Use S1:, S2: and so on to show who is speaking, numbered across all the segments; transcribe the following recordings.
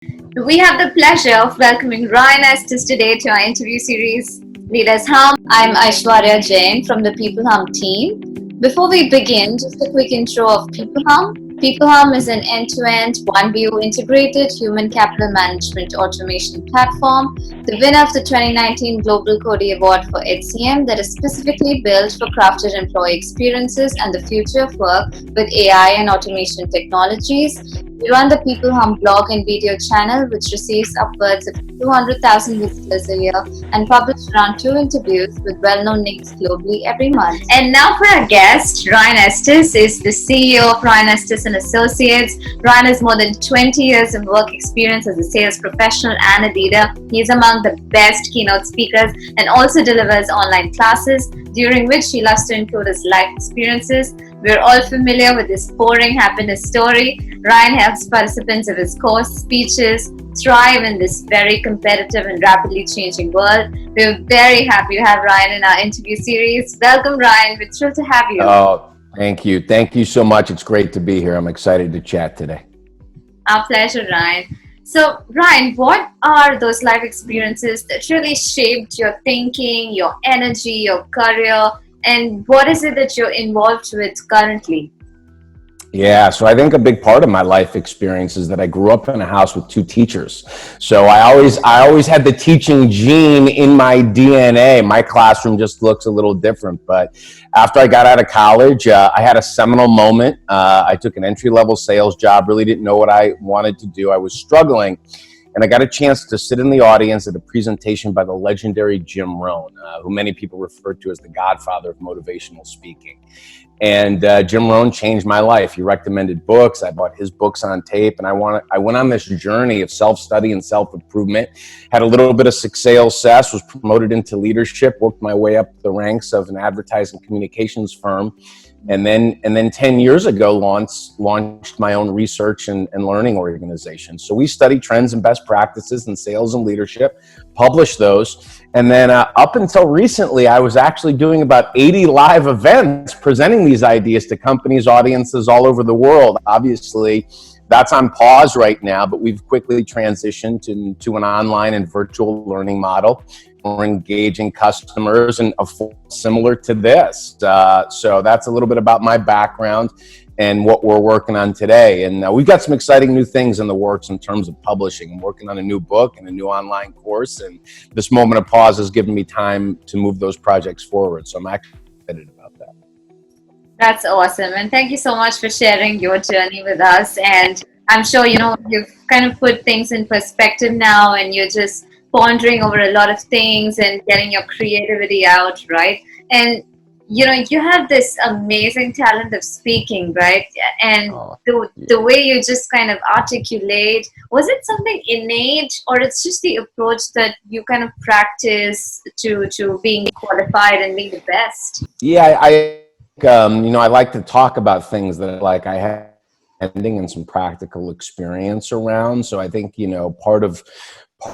S1: We have the pleasure of welcoming Ryan Estis today to our interview series, Leaders Hum. I'm Aishwarya Jain from the peopleHum team. Before we begin, just a quick intro of peopleHum. peopleHum is an end-to-end, one-view integrated human capital management automation platform, the winner of the 2019 Global Cody Award for HCM that is specifically built for crafted employee experiences and the future of work with AI and automation technologies. We run the peopleHum blog and video channel, which receives upwards of 200,000 visitors a year and publish around 2 interviews with well-known names globally every month. And now for our guest, Ryan Estes is the CEO of Ryan Estes and Associates. Ryan has more than 20 years of work experience as a sales professional and a leader. He is among the best keynote speakers and also delivers online classes, during which he loves to include his life experiences. We're all familiar with his pouring happiness story. Ryan helps participants of his course speeches thrive in this very competitive and rapidly changing world. We're very happy to have Ryan in our interview series. Welcome, Ryan. We're thrilled to have you.
S2: Oh, thank you. Thank you so much. It's great to be here. I'm excited to chat today.
S1: Our pleasure, Ryan. So, Ryan, what are those life experiences that really shaped your thinking, your energy, your career, and what is it that you're involved with currently?
S2: Yeah, so I think a big part of my life experience is that I grew up in a house with two teachers. So I always had the teaching gene in my DNA. My classroom just looks a little different. But after I got out of college, I had a seminal moment. I took an entry-level sales job, really didn't know what I wanted to do. I was struggling. And I got a chance to sit in the audience at a presentation by the legendary Jim Rohn, who many people refer to as the godfather of motivational speaking. And Jim Rohn changed my life. He recommended books. I bought his books on tape, and I went on this journey of self-study and self-improvement. Had a little bit of success, was promoted into leadership, worked my way up the ranks of an advertising communications firm, and then 10 years ago launched my own research and learning organization. So we study trends and best practices in sales and leadership, publish those, and then up until recently, I was actually doing about 80 live events presenting these ideas to companies, audiences all over the world. Obviously, that's on pause right now, but we've quickly transitioned to an online and virtual learning model. We're engaging customers and similar to this. So that's a little bit about my background and what we're working on today. And we've got some exciting new things in the works in terms of publishing. I'm working on a new book and a new online course. And this moment of pause has given me time to move those projects forward. So I'm actually excited about that.
S1: That's awesome. And thank you so much for sharing your journey with us. And I'm sure, you've kind of put things in perspective now and you're just pondering over a lot of things and getting your creativity out, right? And, you have this amazing talent of speaking, right? And the way you just kind of articulate, was it something innate or it's just the approach that you kind of practice to being qualified and being the best?
S2: Yeah, I like to talk about things that I have ending and some practical experience around. So I think, part of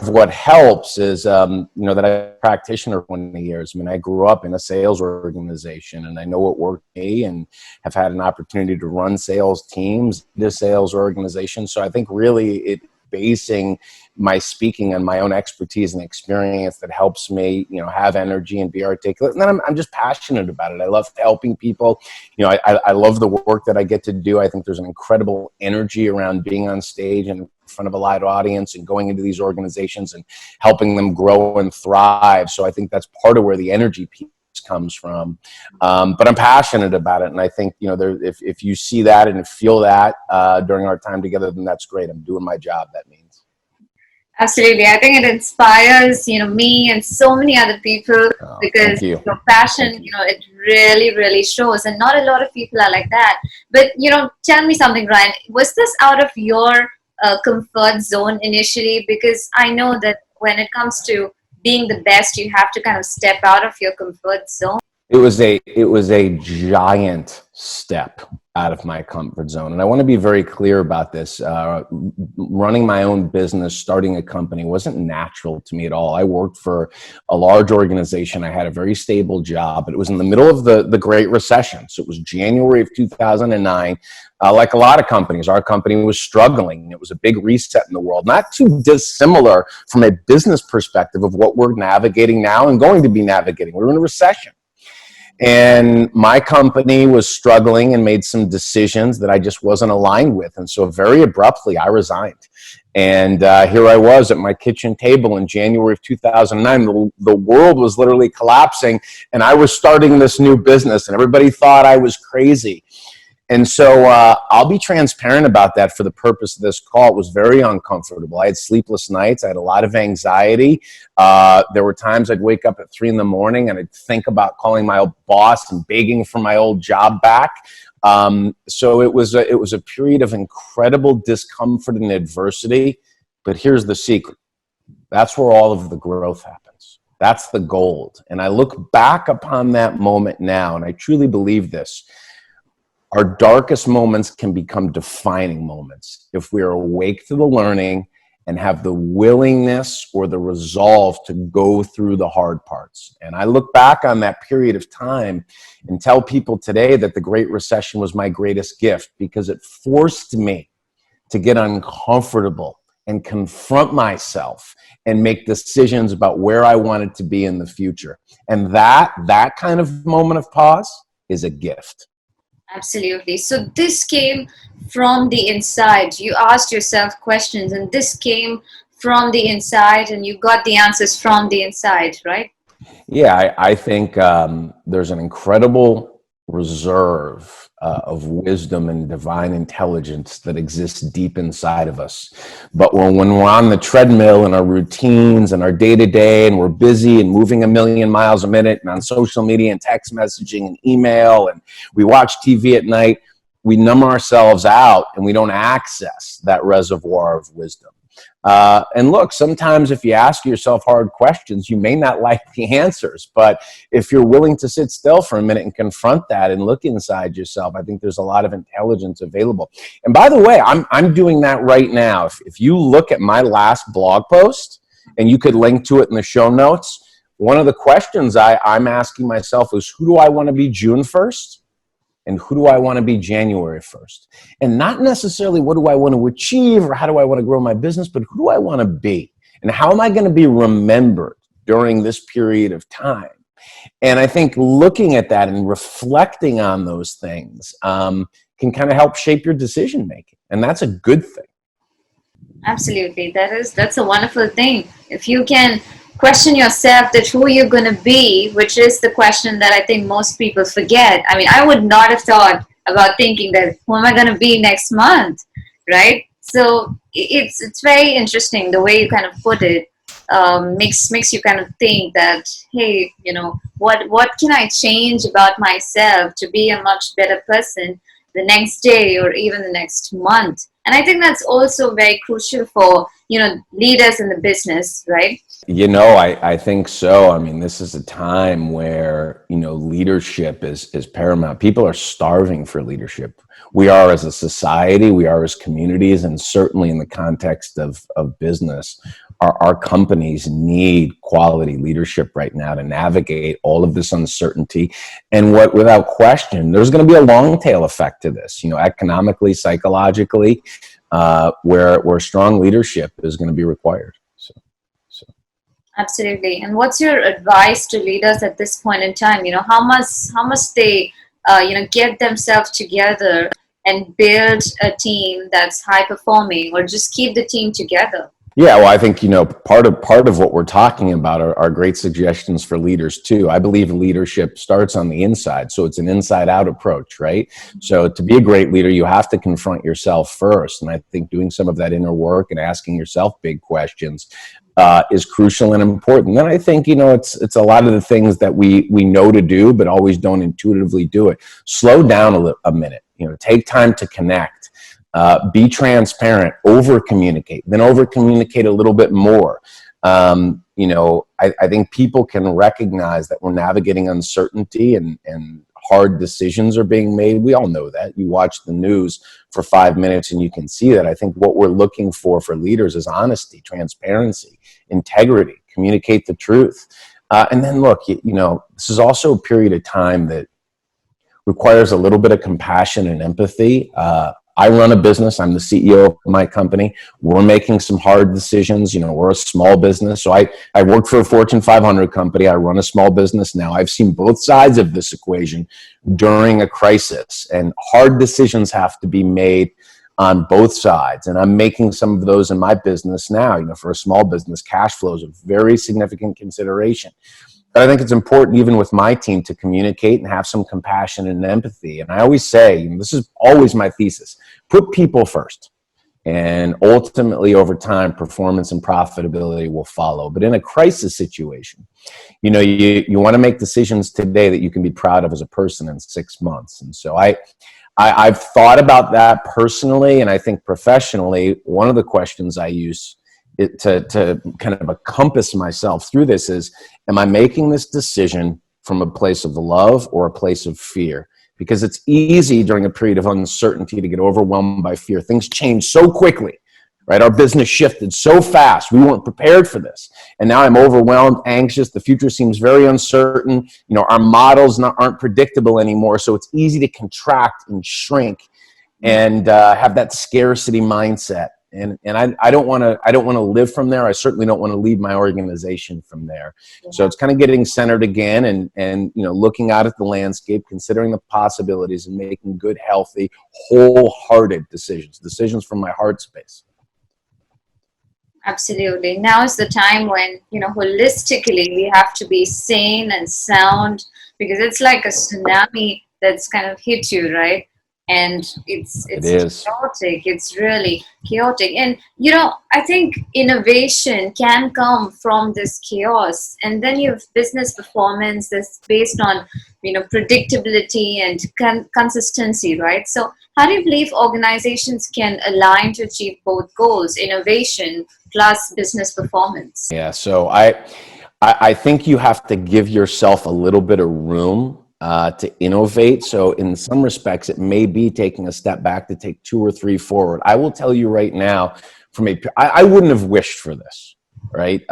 S2: what helps is, that I'm a practitioner for 20 years. I mean, I grew up in a sales organization and I know what worked for me and have had an opportunity to run sales teams, the sales organization. So I think really it basing my speaking on my own expertise and experience that helps me, have energy and be articulate. And then I'm just passionate about it. I love helping people. I love the work that I get to do. I think there's an incredible energy around being on stage and in front of a live audience and going into these organizations and helping them grow and thrive. So I think that's part of where the energy piece comes from. But I'm passionate about it. And I think, if you see that and feel that during our time together, then that's great. I'm doing my job, that means.
S1: Absolutely. I think it inspires, me and so many other people because your passion, it really, really shows. And not a lot of people are like that. But, tell me something, Ryan. Was this out of your comfort zone initially? Because I know that when it comes to being the best, you have to kind of step out of your comfort zone.
S2: It was a giant step out of my comfort zone. And I want to be very clear about this. Running my own business, starting a company wasn't natural to me at all. I worked for a large organization. I had a very stable job, but it was in the middle of the Great Recession. So it was January of 2009. Like a lot of companies, our company was struggling. It was a big reset in the world, not too dissimilar from a business perspective of what we're navigating now and going to be navigating. We're in a recession. And my company was struggling and made some decisions that I just wasn't aligned with. And so very abruptly, I resigned. And here I was at my kitchen table in January of 2009. The world was literally collapsing, and I was starting this new business, and everybody thought I was crazy. And so I'll be transparent about that for the purpose of this call. It was very uncomfortable. I had sleepless nights. I had a lot of anxiety. There were times I'd wake up at 3 a.m. and I'd think about calling my old boss and begging for my old job back. So it was a period of incredible discomfort and adversity. But here's the secret. That's where all of the growth happens. That's the gold. And I look back upon that moment now, and I truly believe this. Our darkest moments can become defining moments if we are awake to the learning and have the willingness or the resolve to go through the hard parts. And I look back on that period of time and tell people today that the Great Recession was my greatest gift, because it forced me to get uncomfortable and confront myself and make decisions about where I wanted to be in the future. And that kind of moment of pause is a gift.
S1: Absolutely. So this came from the inside. You asked yourself questions, and this came from the inside, and you got the answers from the inside, right?
S2: Yeah, I think there's an incredible reserve of wisdom and divine intelligence that exists deep inside of us. But when we're on the treadmill and our routines and our day-to-day, and we're busy and moving a million miles a minute and on social media and text messaging and email, and we watch TV at night, we numb ourselves out and we don't access that reservoir of wisdom. And look, sometimes if you ask yourself hard questions, you may not like the answers, but if you're willing to sit still for a minute and confront that and look inside yourself, I think there's a lot of intelligence available. And by the way, I'm doing that right now. If you look at my last blog post, and you could link to it in the show notes, one of the questions I'm asking myself is, who do I want to be June 1st? And who do I want to be January 1st? And not necessarily what do I want to achieve or how do I want to grow my business, but who do I want to be? And how am I going to be remembered during this period of time? And I think looking at that and reflecting on those things can kind of help shape your decision making. And that's a good thing.
S1: Absolutely. That's a wonderful thing. If you can question yourself that who you're going to be, which is the question that I think most people forget. I mean, I would not have thought about thinking that who am I going to be next month, right? So it's very interesting the way you kind of put it. Makes you kind of think that, hey, you know, what can I change about myself to be a much better person the next day or even the next month? And I think that's also very crucial for, you know, leaders in the business, right?
S2: You know, I think so. I mean, this is a time where, you know, leadership is paramount. People are starving for leadership. We are as a society, we are as communities, and certainly in the context of business, our companies need quality leadership right now to navigate all of this uncertainty. And without question, there's going to be a long tail effect to this, you know, economically, psychologically, where strong leadership is going to be required.
S1: Absolutely. And what's your advice to leaders at this point in time? You know, how must they, get themselves together and build a team that's high performing, or just keep the team together?
S2: Yeah, well, I think, you know, part of what we're talking about are great suggestions for leaders too. I believe leadership starts on the inside, so it's an inside out approach, right? So to be a great leader, you have to confront yourself first, and I think doing some of that inner work and asking yourself big questions is crucial and important. Then I think, you know, it's a lot of the things that we know to do, but always don't intuitively do it. Slow down a minute. You know, take time to connect. Be transparent, over communicate, then over communicate a little bit more. I think people can recognize that we're navigating uncertainty and hard decisions are being made. We all know that. You watch the news for 5 minutes and you can see that. I think what we're looking for leaders is honesty, transparency, integrity, communicate the truth. And then look, this is also a period of time that requires a little bit of compassion and empathy. I run a business. I'm the CEO of my company. We're making some hard decisions. We're a small business. So I work for a Fortune 500 company. I run a small business now. I've seen both sides of this equation during a crisis, and hard decisions have to be made on both sides. And I'm making some of those in my business now. For a small business, cash flow is a very significant consideration. But I think it's important, even with my team, to communicate and have some compassion and empathy. And I always say, this is always my thesis, put people first. And ultimately, over time, performance and profitability will follow. But in a crisis situation, you want to make decisions today that you can be proud of as a person in 6 months. And so I've thought about that personally, and I think professionally, one of the questions I use to kind of encompass myself through this is, am I making this decision from a place of love or a place of fear? Because it's easy during a period of uncertainty to get overwhelmed by fear. Things change so quickly, right? Our business shifted so fast. We weren't prepared for this. And now I'm overwhelmed, anxious. The future seems very uncertain. Our models aren't predictable anymore. So it's easy to contract and shrink and have that scarcity mindset. And I don't want to live from there. I certainly don't want to leave my organization from there. So it's kind of getting centered again and looking out at the landscape, considering the possibilities, and making good, healthy, wholehearted decisions from my heart space.
S1: Absolutely. Now is the time when, holistically we have to be sane and sound, because it's like a tsunami that's kind of hit you, right? And it's chaotic. It's really chaotic. And, I think innovation can come from this chaos. And then you have business performance that's based on, predictability and consistency, right? So how do you believe organizations can align to achieve both goals, innovation plus business performance?
S2: Yeah, so I think you have to give yourself a little bit of room to innovate. So in some respects, it may be taking a step back to take 2 or 3 forward. I will tell you right now, I wouldn't have wished for this, right?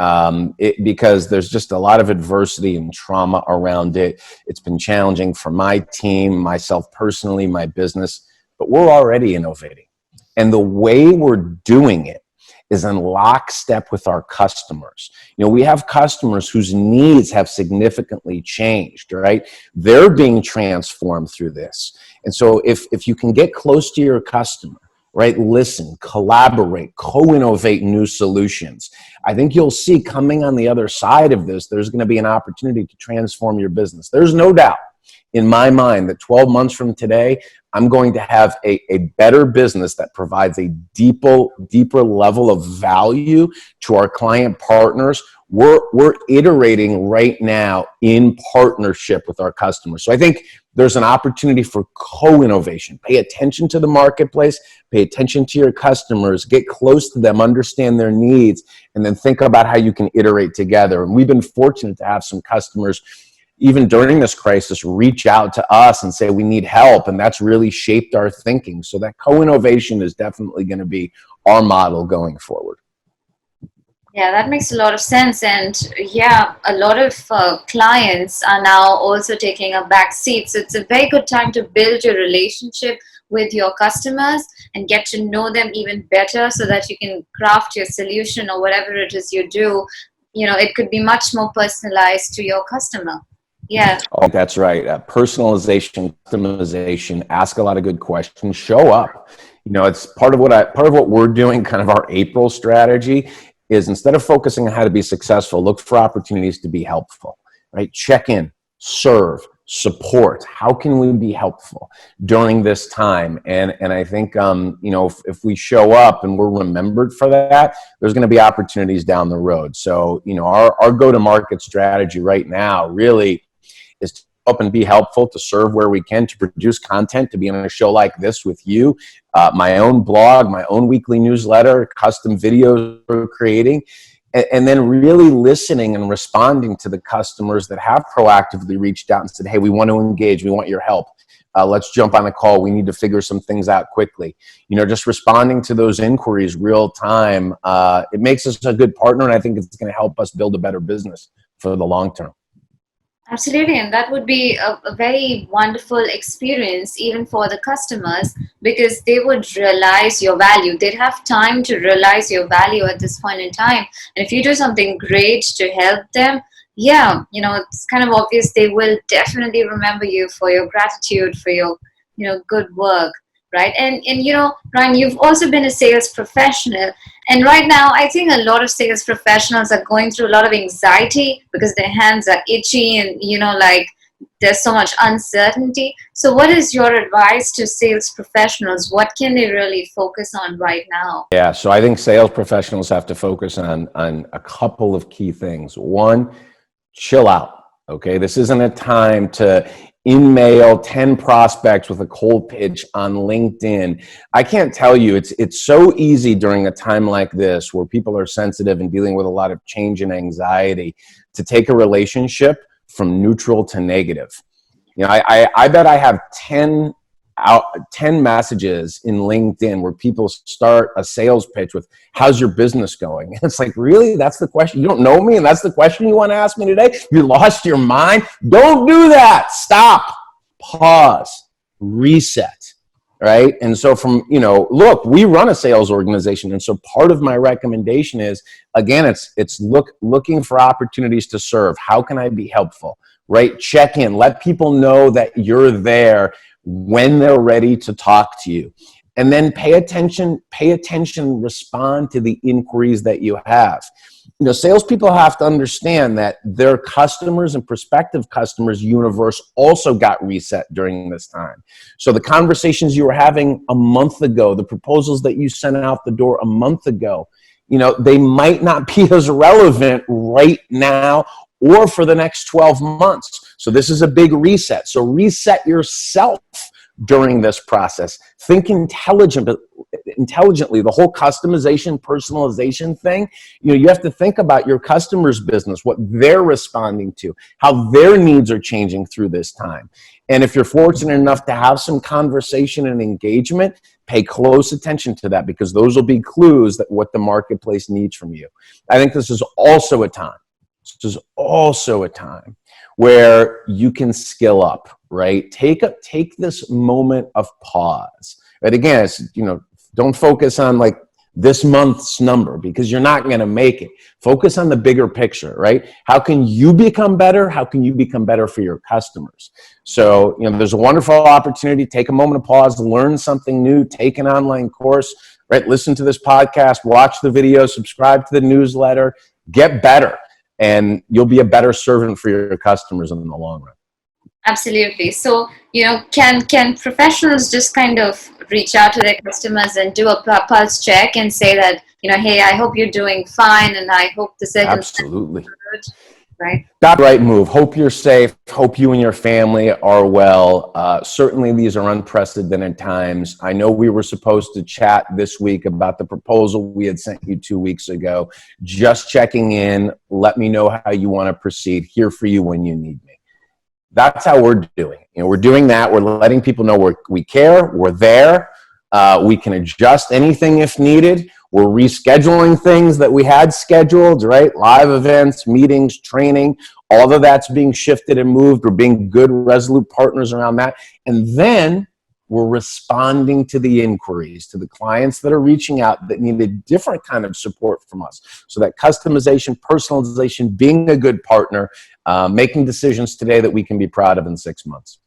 S2: Because there's just a lot of adversity and trauma around it. It's been challenging for my team, myself personally, my business, but we're already innovating. And the way we're doing it is in lockstep with our customers. We have customers whose needs have significantly changed, right? They're being transformed through this. And so if you can get close to your customer, right, listen, collaborate, co-innovate new solutions, I think you'll see coming on the other side of this, there's going to be an opportunity to transform your business. There's no doubt in my mind that 12 months from today, I'm going to have a better business that provides a deeper level of value to our client partners. We're iterating right now in partnership with our customers. So I think there's an opportunity for co-innovation. Pay attention to the marketplace, pay attention to your customers, get close to them, understand their needs, and then think about how you can iterate together. And we've been fortunate to have some customers, even during this crisis, reach out to us and say, we need help. And that's really shaped our thinking. So that co-innovation is definitely going to be our model going forward.
S1: Yeah, that makes a lot of sense. And yeah, a lot of clients are now also taking a back seat. So it's a very good time to build your relationship with your customers and get to know them even better so that you can craft your solution or whatever it is you do. It could be much more personalized to your customer. Yeah.
S2: Oh, that's right. Personalization, customization, ask a lot of good questions, show up. It's part of what we're doing, kind of our April strategy is, instead of focusing on how to be successful, look for opportunities to be helpful, right? Check in, serve, support. How can we be helpful during this time? And I think, if we show up and we're remembered for that, there's going to be opportunities down the road. So, our go-to-market strategy right now really is to help and be helpful, to serve where we can, to produce content, to be on a show like this with you, my own blog, my own weekly newsletter, custom videos we're creating. and then really listening and responding to the customers that have proactively reached out and said, hey, we want to engage, we want your help. Let's jump on a call. We need to figure some things out quickly. Just responding to those inquiries real time, it makes us a good partner, and I think it's going to help us build a better business for the long term.
S1: Absolutely, and that would be a very wonderful experience even for the customers, because they would realize your value. They'd have time to realize your value at this point in time. And if you do something great to help them, yeah, it's kind of obvious they will definitely remember you for your gratitude, for your, good work, right? And Ryan, you've also been a sales professional. And right now, I think a lot of sales professionals are going through a lot of anxiety because their hands are itchy and, like there's so much uncertainty. So what is your advice to sales professionals? What can they really focus on right now?
S2: Yeah, so I think sales professionals have to focus on a couple of key things. One, chill out. Okay, this isn't a time to in-mail 10 prospects with a cold pitch on LinkedIn. I can't tell you, it's so easy during a time like this where people are sensitive and dealing with a lot of change and anxiety to take a relationship from neutral to negative. I bet I have 10 messages in LinkedIn where people start a sales pitch with, how's your business going? And it's like, really? That's the question? You don't know me and that's the question you want to ask me today? You lost your mind? Don't do that. Stop. Pause. Reset. Right? And so look, we run a sales organization. And so part of my recommendation is, again, it's looking for opportunities to serve. How can I be helpful? Right? Check in. Let people know that you're there when they're ready to talk to you. And then pay attention, respond to the inquiries that you have. Salespeople have to understand that their customers and prospective customers' universe also got reset during this time. So the conversations you were having a month ago, the proposals that you sent out the door a month ago, they might not be as relevant right now or for the next 12 months. So this is a big reset. So reset yourself during this process. Think intelligently. The whole customization, personalization thing, you have to think about your customer's business, what they're responding to, how their needs are changing through this time. And if you're fortunate enough to have some conversation and engagement, pay close attention to that, because those will be clues that what the marketplace needs from you. I think this is also a time where you can skill up, right? Take this moment of pause. But again, don't focus on like this month's number, because you're not going to make it. Focus on the bigger picture, right? How can you become better? How can you become better for your customers? So, there's a wonderful opportunity. Take a moment of pause, learn something new, take an online course, right? Listen to this podcast, watch the video, subscribe to the newsletter, get better. And you'll be a better servant for your customers in the long run.
S1: Absolutely. So, can professionals just kind of reach out to their customers and do a pulse check and say that, hey, I hope you're doing fine and I hope the circumstances
S2: Absolutely.
S1: are good, right?
S2: That's the right move. Hope you're safe. Hope you and your family are well. Certainly these are unprecedented times. I know we were supposed to chat this week about the proposal we had sent you 2 weeks ago. Just checking in. Let me know how you want to proceed. Here for you when you need me. That's how we're doing. We're doing that. We're letting people know we care. We're there. We can adjust anything if needed. We're rescheduling things that we had scheduled, right? Live events, meetings, training, all of that's being shifted and moved. We're being good, resolute partners around that. And then we're responding to the inquiries, to the clients that are reaching out that need a different kind of support from us. So that customization, personalization, being a good partner, making decisions today that we can be proud of in 6 months.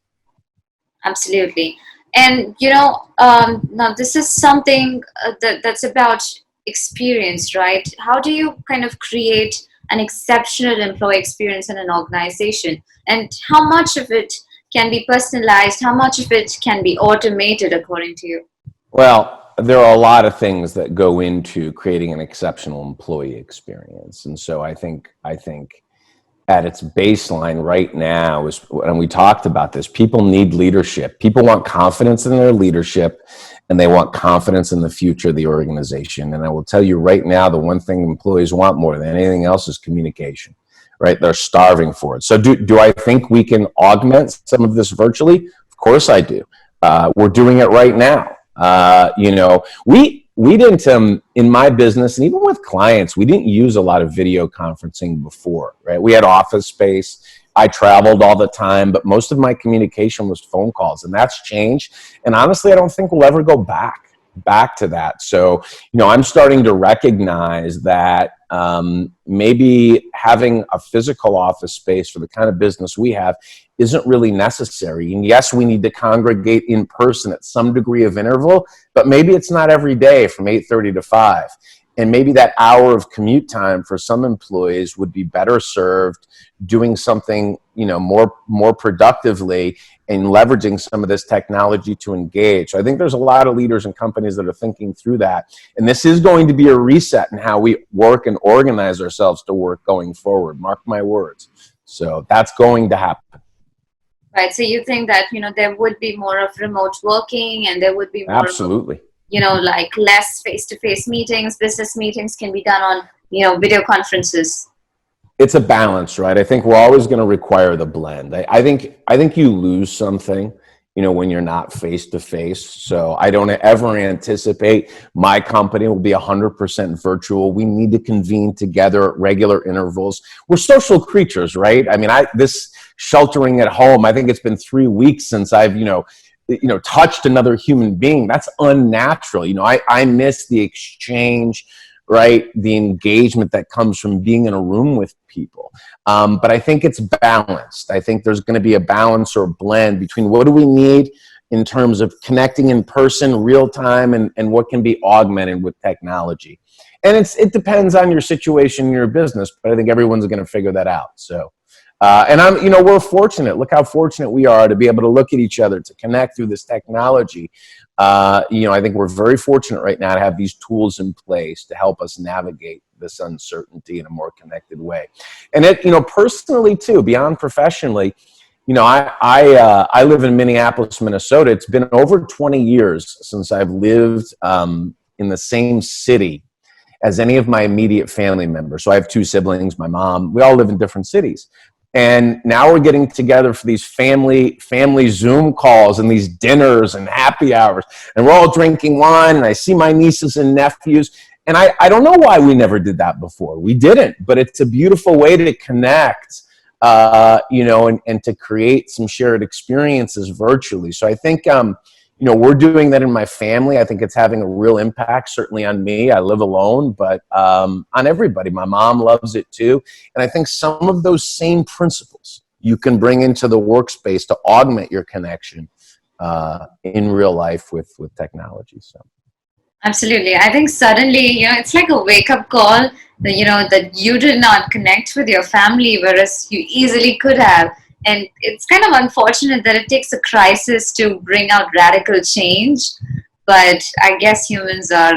S1: Absolutely. And, now this is something that's about experience, right? How do you kind of create an exceptional employee experience in an organization? And how much of it can be personalized? How much of it can be automated, according to you?
S2: Well, there are a lot of things that go into creating an exceptional employee experience. And so I think at its baseline right now is, and we talked about this, people need leadership. People want confidence in their leadership, and they want confidence in the future of the organization. And I will tell you right now, the one thing employees want more than anything else is communication, right? They're starving for it. So do I think we can augment some of this virtually? Of course I do. We're doing it right now. We didn't, in my business, and even with clients, we didn't use a lot of video conferencing before, right? We had office space. I traveled all the time, but most of my communication was phone calls, and that's changed. And honestly, I don't think we'll ever go back to that. So, I'm starting to recognize that maybe having a physical office space for the kind of business we have isn't really necessary. And yes, we need to congregate in person at some degree of interval, but maybe it's not every day from 8:30 to 5. And maybe that hour of commute time for some employees would be better served doing something, more productively and leveraging some of this technology to engage. So I think there's a lot of leaders and companies that are thinking through that. And this is going to be a reset in how we work and organize ourselves to work going forward. Mark my words. So that's going to happen.
S1: Right. So you think that, there would be more of remote working, and there would be more
S2: Absolutely.
S1: Like less face-to-face meetings, business meetings can be done on, video conferences.
S2: It's a balance, right? I think we're always going to require the blend. I think you lose something, when you're not face-to-face. So I don't ever anticipate my company will be 100% virtual. We need to convene together at regular intervals. We're social creatures, right? I mean, this sheltering at home, I think it's been 3 weeks since I've, touched another human being. That's unnatural. I miss the exchange, right? The engagement that comes from being in a room with people. But I think it's balanced. I think there's going to be a balance or a blend between what do we need in terms of connecting in person, real time, and what can be augmented with technology. And it depends on your situation in your business, but I think everyone's going to figure that out. So, and we're fortunate. Look how fortunate we are to be able to look at each other, to connect through this technology. I think we're very fortunate right now to have these tools in place to help us navigate this uncertainty in a more connected way. And personally too, beyond professionally, I live in Minneapolis, Minnesota. It's been over 20 years since I've lived in the same city as any of my immediate family members. So I have 2 siblings, my mom. We all live in different cities. And now we're getting together for these family Zoom calls and these dinners and happy hours. And we're all drinking wine, and I see my nieces and nephews. And I don't know why we never did that before. We didn't, but it's a beautiful way to connect, and to create some shared experiences virtually. So I think, we're doing that in my family. I think it's having a real impact, certainly on me. I live alone, but on everybody. My mom loves it too. And I think some of those same principles you can bring into the workspace to augment your connection in real life with technology. So.
S1: Absolutely. I think suddenly, it's like a wake-up call that, that you did not connect with your family, whereas you easily could have. And it's kind of unfortunate that it takes a crisis to bring out radical change. But I guess humans are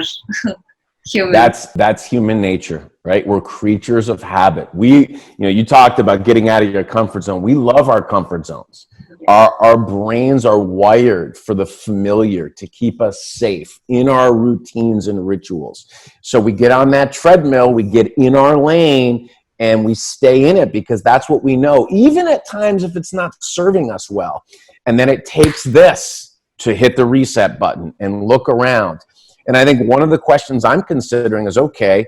S1: human.
S2: That's human nature, right? We're creatures of habit. You talked about getting out of your comfort zone. We love our comfort zones. Our brains are wired for the familiar, to keep us safe in our routines and rituals. So we get on that treadmill, we get in our lane, and we stay in it because that's what we know, even at times if it's not serving us well. And then it takes this to hit the reset button and look around. And I think one of the questions I'm considering is, okay,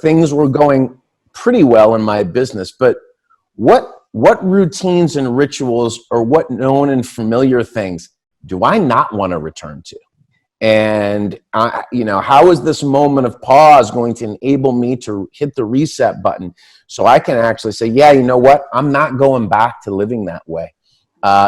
S2: things were going pretty well in my business, but what routines and rituals, or what known and familiar things do I not want to return to? And, how is this moment of pause going to enable me to hit the reset button so I can actually say, yeah, you know what? I'm not going back to living that way.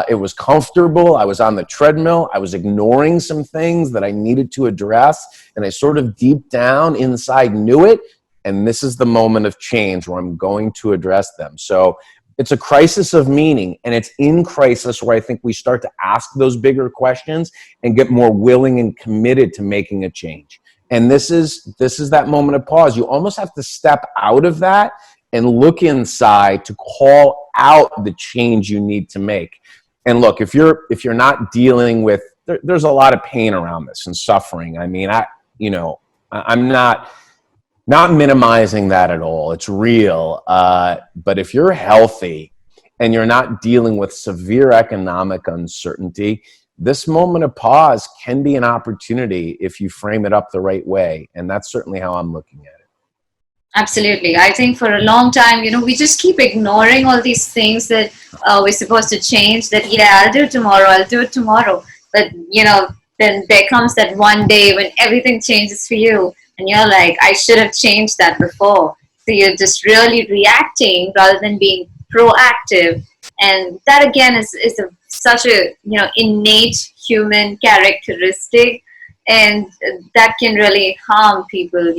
S2: It was comfortable. I was on the treadmill. I was ignoring some things that I needed to address. And I sort of deep down inside knew it. And this is the moment of change where I'm going to address them. So it's a crisis of meaning, and it's in crisis where I think we start to ask those bigger questions and get more willing and committed to making a change. And this is that moment of pause. You almost have to step out of that and look inside to call out the change you need to make. And look, if you're not dealing with, there's a lot of pain around this and suffering. I mean, I'm not minimizing that at all. It's real. But if you're healthy and you're not dealing with severe economic uncertainty, this moment of pause can be an opportunity if you frame it up the right way. And that's certainly how I'm looking at it.
S1: Absolutely. I think for a long time, we just keep ignoring all these things that we're supposed to change, that, yeah, I'll do it tomorrow. But, then there comes that one day when everything changes for you and you're like, I should have changed that before. So you're just really reacting rather than being proactive. And that again is such a, innate human characteristic, and that can really harm people.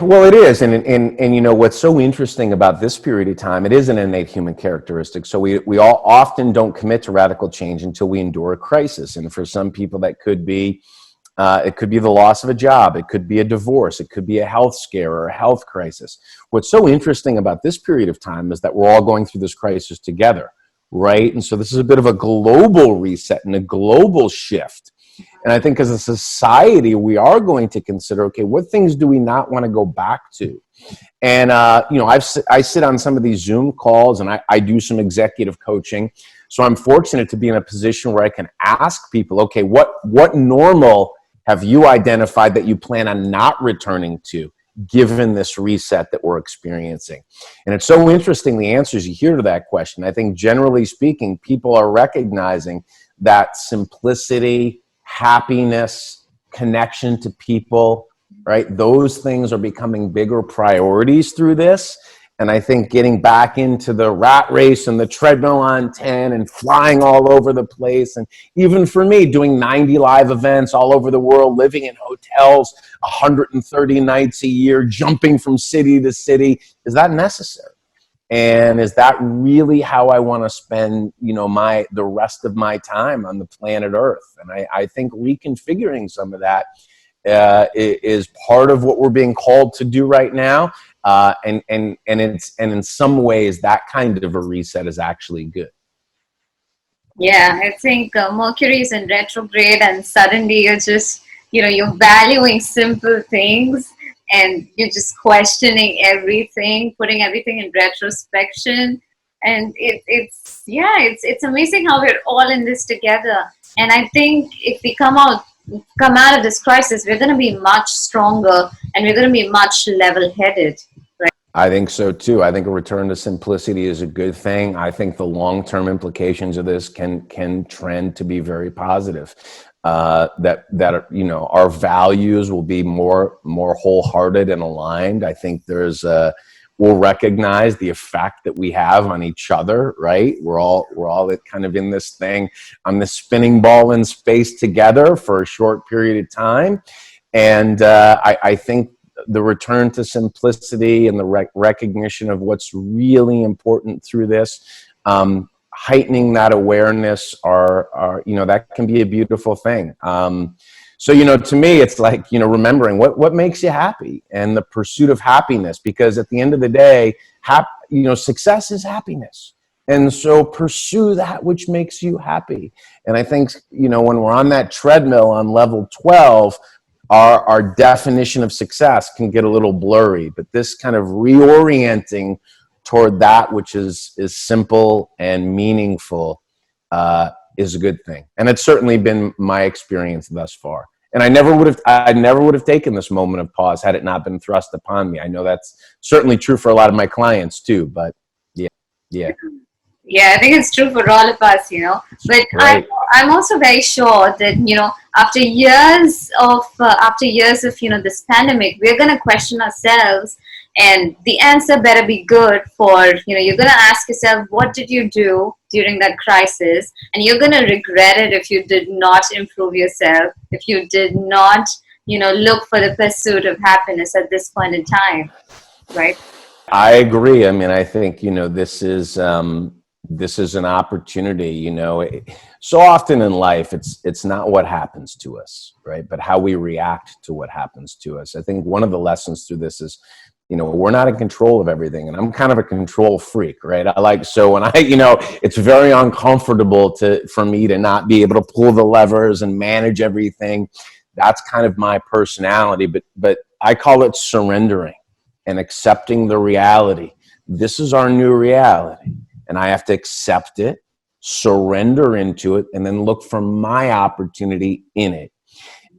S2: Well, it is, and what's so interesting about this period of time, it is an innate human characteristic. So we all often don't commit to radical change until we endure a crisis, and for some people that could be it could be the loss of a job, it could be a divorce, it could be a health scare or a health crisis. What's so interesting about this period of time is that we're all going through this crisis together, right? And so this is a bit of a global reset and a global shift. And I think as a society, we are going to consider, okay, what things do we not want to go back to? And, I sit on some of these Zoom calls and I do some executive coaching. So I'm fortunate to be in a position where I can ask people, okay, what normal have you identified that you plan on not returning to, given this reset that we're experiencing? And it's so interesting, the answers you hear to that question. I think generally speaking, people are recognizing that simplicity, happiness, connection to people, right? Those things are becoming bigger priorities through this. And I think getting back into the rat race and the treadmill on 10 and flying all over the place. And even for me, doing 90 live events all over the world, living in hotels 130 nights a year, jumping from city to city, is that necessary? And is that really how I want to spend, the rest of my time on the planet Earth? And I think reconfiguring some of that is part of what we're being called to do right now. And in some ways, that kind of a reset is actually good.
S1: Yeah, I think Mercury is in retrograde, and suddenly you're just, you're valuing simple things, and you're just questioning everything, putting everything in retrospection. And it's amazing how we're all in this together. And I think if we come out of this crisis, we're going to be much stronger, and we're going to be much level-headed.
S2: I think so too. I think a return to simplicity is a good thing. I think the long-term implications of this can trend to be very positive. That our values will be more wholehearted and aligned. I think we'll recognize the effect that we have on each other. Right? We're all kind of in this thing on this spinning ball in space together for a short period of time, and I think the return to simplicity and the recognition of what's really important through this, heightening that awareness are that can be a beautiful thing. So, to me, it's like, remembering what makes you happy and the pursuit of happiness, because at the end of the day, success is happiness. And so pursue that which makes you happy. And I think, when we're on that treadmill on level 12, our definition of success can get a little blurry, but this kind of reorienting toward that which is simple and meaningful is a good thing. And it's certainly been my experience thus far. And I never would have taken this moment of pause had it not been thrust upon me. I know that's certainly true for a lot of my clients too, but yeah.
S1: Yeah, I think it's true for all of us, But
S2: right.
S1: I'm also very sure that after years of this pandemic, we're gonna question ourselves, and the answer better be good. You're gonna ask yourself, what did you do during that crisis, and you're gonna regret it if you did not improve yourself, if you did not look for the pursuit of happiness at this point in time, right?
S2: I agree. I mean, I think this is an opportunity. So often in life, it's not what happens to us, right, but how we react to what happens to us. I think one of the lessons through this is we're not in control of everything, and I'm kind of a control freak, right? So when it's very uncomfortable for me to not be able to pull the levers and manage everything. That's kind of my personality, but I call it surrendering and accepting the reality. This is our new reality, and I have to accept it, surrender into it, and then look for my opportunity in it.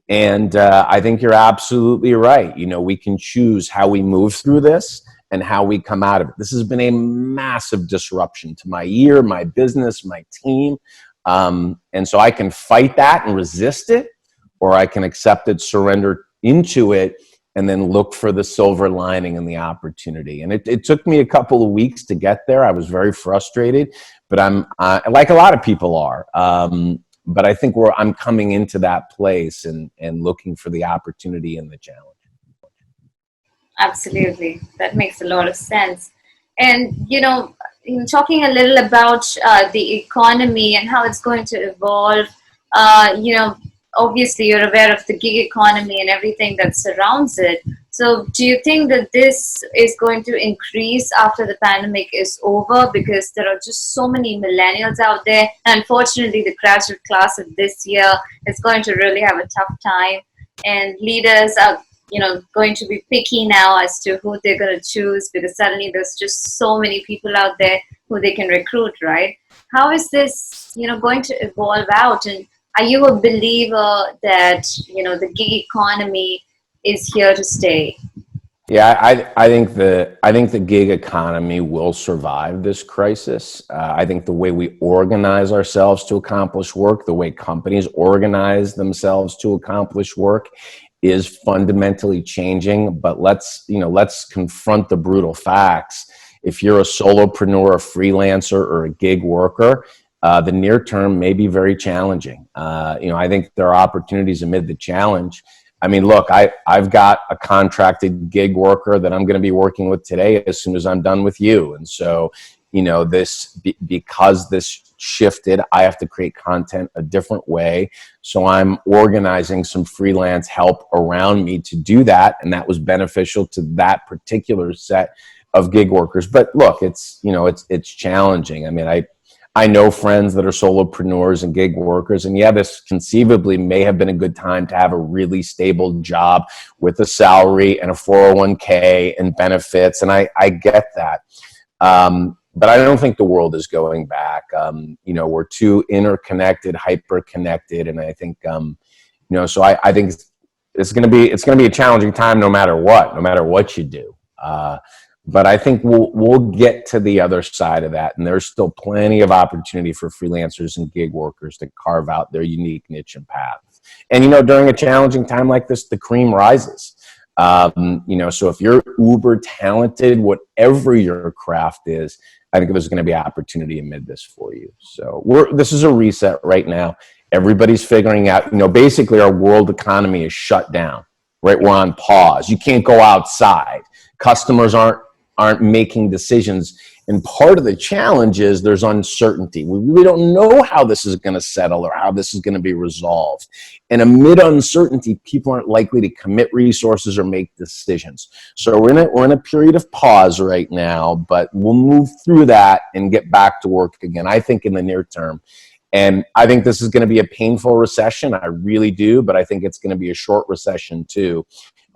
S2: And I think you're absolutely right. We can choose how we move through this and how we come out of it. This has been a massive disruption to my year, my business, my team. And so I can fight that and resist it, or I can accept it, surrender into it, and then look for the silver lining and the opportunity. And it took me a couple of weeks to get there. I was very frustrated, but I'm like a lot of people are. But I think I'm coming into that place and looking for the opportunity and the challenge.
S1: Absolutely. That makes a lot of sense. And, in talking a little about the economy and how it's going to evolve, obviously you're aware of the gig economy and everything that surrounds it. So do you think that this is going to increase after the pandemic is over, because there are just so many millennials out there? Unfortunately, the graduate class of this year is going to really have a tough time, and leaders are going to be picky now as to who they're going to choose, because suddenly there's just so many people out there who they can recruit, right? How is this going to evolve out? And are you a believer that the gig economy is here to stay?
S2: Yeah, I think the gig economy will survive this crisis. I think the way we organize ourselves to accomplish work, the way companies organize themselves to accomplish work, is fundamentally changing. But let's confront the brutal facts. If you're a solopreneur, a freelancer, or a gig worker, the near term may be very challenging. I think there are opportunities amid the challenge. I mean, look, I've got a contracted gig worker that I'm going to be working with today as soon as I'm done with you. And so, because this shifted, I have to create content a different way. So I'm organizing some freelance help around me to do that. And that was beneficial to that particular set of gig workers. But look, it's challenging. I mean, I know friends that are solopreneurs and gig workers, and yeah, this conceivably may have been a good time to have a really stable job with a salary and a 401k and benefits, and I get that. But I don't think the world is going back. We're too interconnected, hyper-connected, and I think, so I think it's going to be a challenging time no matter what you do. But I think we'll get to the other side of that, and there's still plenty of opportunity for freelancers and gig workers to carve out their unique niche and path. And during a challenging time like this, the cream rises. So if you're uber talented, whatever your craft is, I think there's going to be opportunity amid this for you. So this is a reset right now. Everybody's figuring out. Basically our world economy is shut down. Right, we're on pause. You can't go outside. Customers aren't making decisions. And part of the challenge is there's uncertainty. We really don't know how this is going to settle or how this is going to be resolved. And amid uncertainty, people aren't likely to commit resources or make decisions. So we're in a period of pause right now, but we'll move through that and get back to work again, I think, in the near term. And I think this is going to be a painful recession. I really do, but I think it's going to be a short recession too.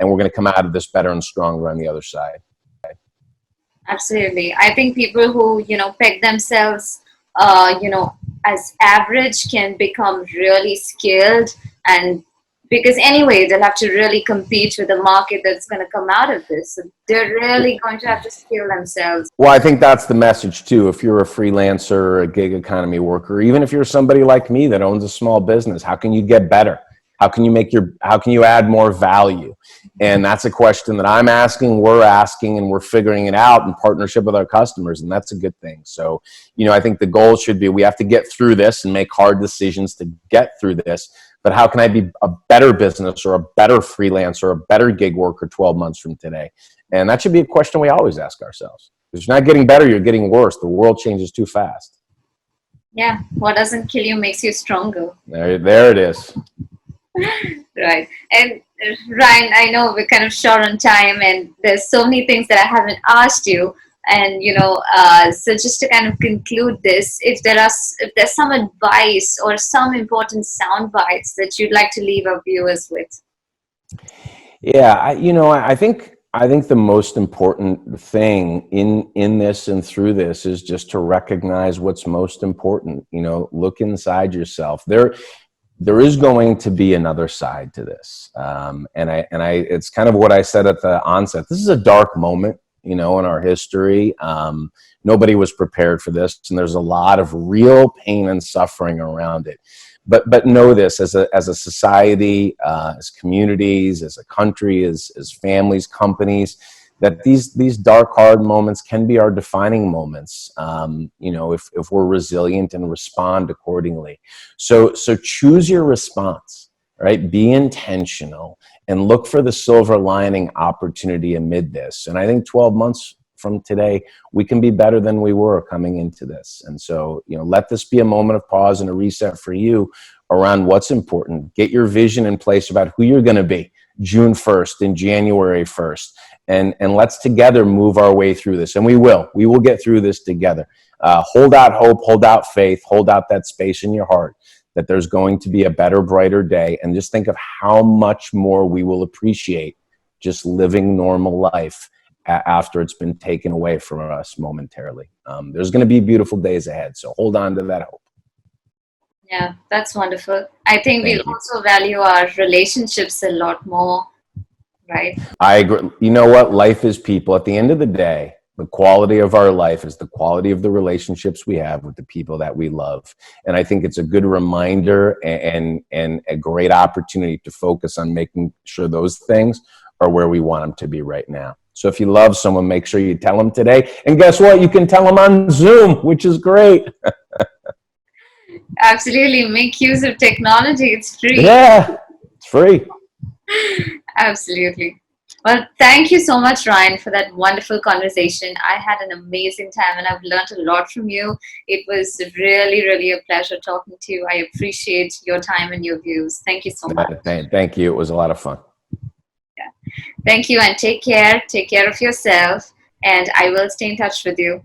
S2: And we're going to come out of this better and stronger on the other side.
S1: Absolutely. I think people who, peg themselves, as average can become really skilled, and because anyway, they'll have to really compete with the market that's going to come out of this. So they're really going to have to skill themselves.
S2: Well, I think that's the message too. If you're a freelancer or a gig economy worker, even if you're somebody like me that owns a small business, how can you get better? How can you add more value? And that's a question that I'm asking, we're asking, and we're figuring it out in partnership with our customers. And that's a good thing. So, I think the goal should be, we have to get through this and make hard decisions to get through this. But how can I be a better business or a better freelancer or a better gig worker 12 months from today? And that should be a question we always ask ourselves. If you're not getting better, you're getting worse. The world changes too fast.
S1: Yeah. What doesn't kill you makes you stronger.
S2: There it is.
S1: Right. And Ryan, I know we're kind of short on time, and there's so many things that I haven't asked you. And so just to kind of conclude this, if there's some advice or some important sound bites that you'd like to leave our viewers with.
S2: Yeah, I think the most important thing in this and through this is just to recognize what's most important. Look inside yourself. There is going to be another side to this, it's kind of what I said at the onset. This is a dark moment, in our history. Nobody was prepared for this, and there's a lot of real pain and suffering around it. But know this, as a society, as communities, as a country, as families, companies, that these dark, hard moments can be our defining moments. If we're resilient and respond accordingly. So choose your response, right? Be intentional and look for the silver lining opportunity amid this. And I think 12 months from today, we can be better than we were coming into this. And so, let this be a moment of pause and a reset for you around what's important. Get your vision in place about who you're going to be June 1st and January 1st. And let's together move our way through this. And we will get through this together. Hold out hope, hold out faith, hold out that space in your heart that there's going to be a better, brighter day. And just think of how much more we will appreciate just living normal life after it's been taken away from us momentarily. There's going to be beautiful days ahead. So hold on to that hope.
S1: Yeah, that's wonderful. I think
S2: Thank
S1: we'll
S2: you.
S1: also value our relationships a lot more, right?
S2: I agree. You know what? Life is people. At the end of the day, the quality of our life is the quality of the relationships we have with the people that we love. And I think it's a good reminder and a great opportunity to focus on making sure those things are where we want them to be right now. So if you love someone, make sure you tell them today. And guess what? You can tell them on Zoom, which is great.
S1: Absolutely. Make use of technology. It's free.
S2: Yeah, it's free.
S1: Absolutely. Well, thank you so much, Ryan, for that wonderful conversation. I had an amazing time and I've learned a lot from you. It was really, really a pleasure talking to you. I appreciate your time and your views. Thank you so much.
S2: Thank you. It was a lot of fun.
S1: Yeah. Thank you and take care. Take care of yourself. And I will stay in touch with you.